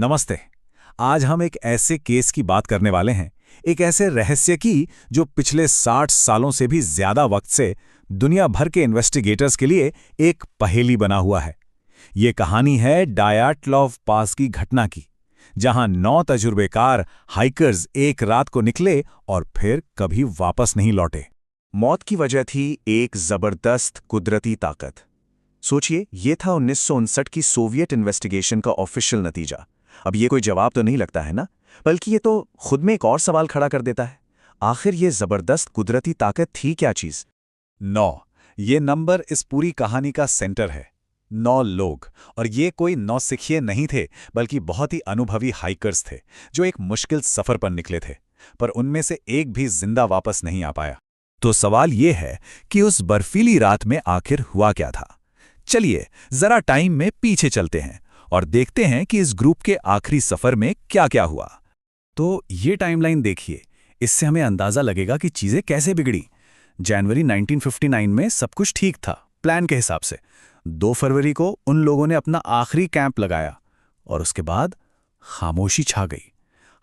नमस्ते। आज हम एक ऐसे केस की बात करने वाले हैं, एक ऐसे रहस्य की जो पिछले 60 सालों से भी ज्यादा वक्त से दुनिया भर के इन्वेस्टिगेटर्स के लिए एक पहेली बना हुआ है। ये कहानी है डायाटलॉव पास की घटना की, जहां 9 तजुर्बेकार हाइकर्स एक रात को निकले और फिर कभी वापस नहीं लौटे। मौत की वजह थी एक जबरदस्त कुदरती ताकत। सोचिए, ये था 1959 की सोवियत इन्वेस्टिगेशन का ऑफिशियल नतीजा। अब ये कोई जवाब तो नहीं लगता है ना, बल्कि ये तो खुद में एक और सवाल खड़ा कर देता है। आखिर ये जबरदस्त कुदरती ताकत थी क्या चीज? 9 ये नंबर इस पूरी कहानी का सेंटर है। 9 लोग, और ये कोई नौसिखिए नहीं थे, बल्कि बहुत ही अनुभवी हाइकर्स थे जो एक मुश्किल सफर पर निकले थे, पर उनमें से एक भी जिंदा वापस नहीं आ पाया। तो सवाल ये है कि उस बर्फीली रात में आखिर हुआ क्या था। चलिए जरा टाइम में पीछे चलते हैं और देखते हैं कि इस ग्रुप के आखिरी सफर में क्या क्या हुआ। तो ये टाइमलाइन देखिए, इससे हमें अंदाजा लगेगा कि चीजें कैसे बिगड़ी। जनवरी 1959 में सब कुछ ठीक था प्लान के हिसाब से। 2 फरवरी को उन लोगों ने अपना आखिरी कैंप लगाया और उसके बाद खामोशी छा गई।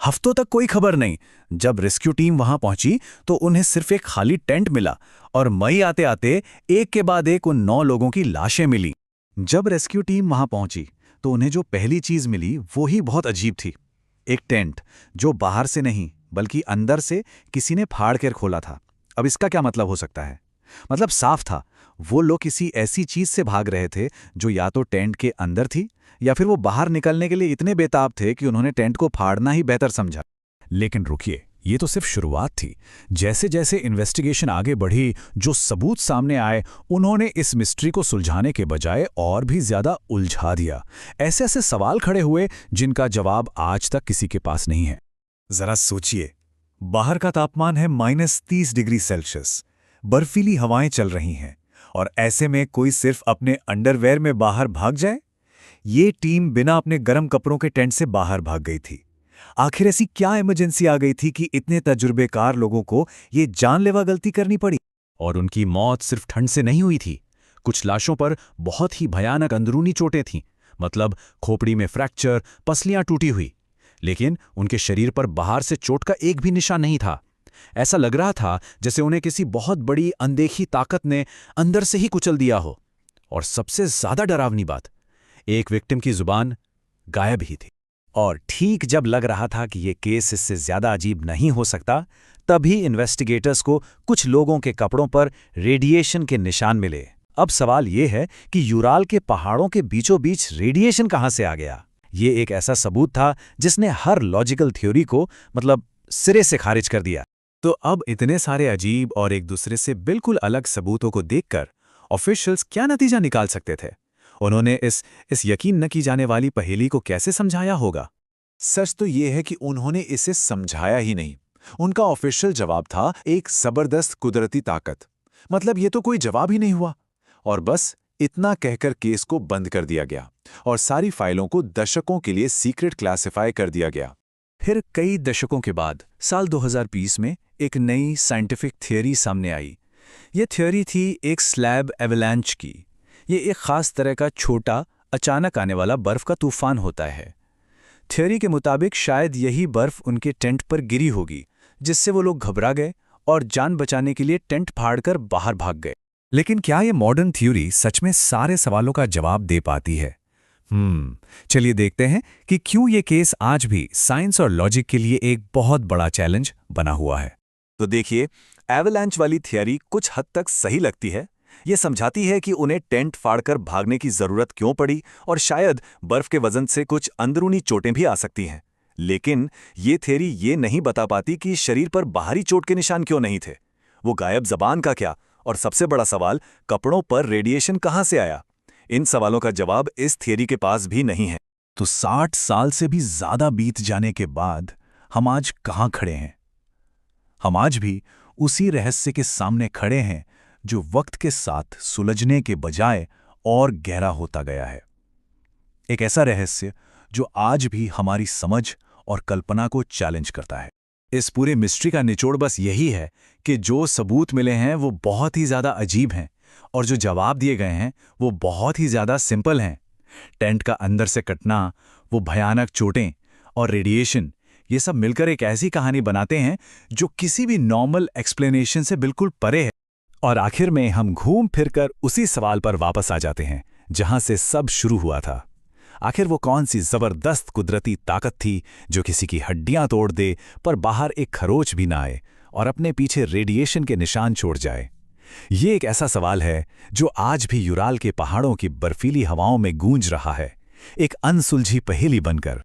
हफ्तों तक कोई खबर नहीं। जब रेस्क्यू टीम वहां पहुंची तो उन्हें सिर्फ एक खाली टेंट मिला और मई आते आते एक के बाद एक उन 9 लोगों की लाशें मिली। जब रेस्क्यू टीम वहां पहुंची तो उन्हें जो पहली चीज मिली वो ही बहुत अजीब थी। एक टेंट जो बाहर से नहीं बल्कि अंदर से किसी ने फाड़ कर खोला था। अब इसका क्या मतलब हो सकता है? मतलब साफ था, वो लोग किसी ऐसी चीज से भाग रहे थे जो या तो टेंट के अंदर थी या फिर वो बाहर निकलने के लिए इतने बेताब थे कि उन्होंने टेंट को फाड़ना ही बेहतर समझा। लेकिन रुकिए, ये तो सिर्फ शुरुआत थी। जैसे जैसे इन्वेस्टिगेशन आगे बढ़ी, जो सबूत सामने आए, उन्होंने इस मिस्ट्री को सुलझाने के बजाय और भी ज्यादा उलझा दिया। ऐसे ऐसे सवाल खड़े हुए जिनका जवाब आज तक किसी के पास नहीं है। जरा सोचिए, बाहर का तापमान है -30 डिग्री सेल्सियस, बर्फीली हवाएं चल रही हैं, और ऐसे में कोई सिर्फ अपने अंडरवेयर में बाहर भाग जाए? ये टीम बिना अपने गर्म कपड़ों के टेंट से बाहर भाग गई थी। आखिर ऐसी क्या इमरजेंसी आ गई थी कि इतने तजुर्बेकार लोगों को ये जानलेवा गलती करनी पड़ी? और उनकी मौत सिर्फ ठंड से नहीं हुई थी। कुछ लाशों पर बहुत ही भयानक अंदरूनी चोटें थीं, मतलब खोपड़ी में फ्रैक्चर, पसलियां टूटी हुई। लेकिन उनके शरीर पर बाहर से चोट का एक भी निशान नहीं था। ऐसा लग रहा था जैसे उन्हें किसी बहुत बड़ी अनदेखी ताकत ने अंदर से ही कुचल दिया हो। और सबसे ज्यादा डरावनी बात, एक विक्टिम की जुबान गायब ही थी। और ठीक जब लग रहा था कि ये केस इससे ज्यादा अजीब नहीं हो सकता, तभी इन्वेस्टिगेटर्स को कुछ लोगों के कपड़ों पर रेडिएशन के निशान मिले। अब सवाल ये है कि यूराल के पहाड़ों के बीचों बीच रेडिएशन कहां से आ गया? ये एक ऐसा सबूत था जिसने हर लॉजिकल थ्योरी को सिरे से खारिज कर दिया। तो अब इतने सारे अजीब और एक दूसरे से बिल्कुल अलग सबूतों को देखकर ऑफिशियल्स क्या नतीजा निकाल सकते थे? उन्होंने इस यकीन न की जाने वाली पहेली को कैसे समझाया होगा? सच तो ये है कि उन्होंने इसे समझाया ही नहीं। उनका ऑफिशियल जवाब था एक जबरदस्त कुदरती ताकत। मतलब ये तो कोई जवाब ही नहीं हुआ। और बस इतना कहकर केस को बंद कर दिया गया और सारी फाइलों को दशकों के लिए सीक्रेट क्लासिफाई कर दिया गया। फिर कई दशकों के बाद साल 2020 में एक नई साइंटिफिक थियरी सामने आई। ये थियरी थी एक स्लैब एवलांच की। ये एक खास तरह का छोटा, अचानक आने वाला बर्फ का तूफान होता है। थियरी के मुताबिक शायद यही बर्फ उनके टेंट पर गिरी होगी, जिससे वो लोग घबरा गए और जान बचाने के लिए टेंट फाड़कर बाहर भाग गए। लेकिन क्या ये मॉडर्न थ्योरी सच में सारे सवालों का जवाब दे पाती है? चलिए देखते हैं कि क्यों ये केस आज भी साइंस और लॉजिक के लिए एक बहुत बड़ा चैलेंज बना हुआ है। तो देखिए, एवलांच वाली थियरी कुछ हद तक सही लगती है। ये समझाती है कि उन्हें टेंट फाड़कर भागने की जरूरत क्यों पड़ी, और शायद बर्फ के वजन से कुछ अंदरूनी चोटें भी आ सकती हैं। लेकिन ये थियरी ये नहीं बता पाती कि शरीर पर बाहरी चोट के निशान क्यों नहीं थे। वो गायब जबान का क्या? और सबसे बड़ा सवाल, कपड़ों पर रेडिएशन कहां से आया? इन सवालों का जवाब इस थियरी के पास भी नहीं है। तो 60 साल से भी ज्यादा बीत जाने के बाद हम आज कहां खड़े हैं? हम आज भी उसी रहस्य के सामने खड़े हैं जो वक्त के साथ सुलझने के बजाय और गहरा होता गया है। एक ऐसा रहस्य जो आज भी हमारी समझ और कल्पना को चैलेंज करता है। इस पूरे मिस्ट्री का निचोड़ बस यही है कि जो सबूत मिले हैं वो बहुत ही ज्यादा अजीब हैं, और जो जवाब दिए गए हैं वो बहुत ही ज्यादा सिंपल हैं। टेंट का अंदर से कटना, वो भयानक चोटें और रेडिएशन, ये सब मिलकर एक ऐसी कहानी बनाते हैं जो किसी भी नॉर्मल एक्सप्लेनेशन से बिल्कुल परे है। और आखिर में हम घूम फिरकर उसी सवाल पर वापस आ जाते हैं जहां से सब शुरू हुआ था। आखिर वो कौन सी जबरदस्त कुदरती ताकत थी जो किसी की हड्डियां तोड़ दे पर बाहर एक खरोच भी ना आए और अपने पीछे रेडिएशन के निशान छोड़ जाए? ये एक ऐसा सवाल है जो आज भी यूराल के पहाड़ों की बर्फीली हवाओं में गूंज रहा है, एक अनसुलझी पहेली बनकर।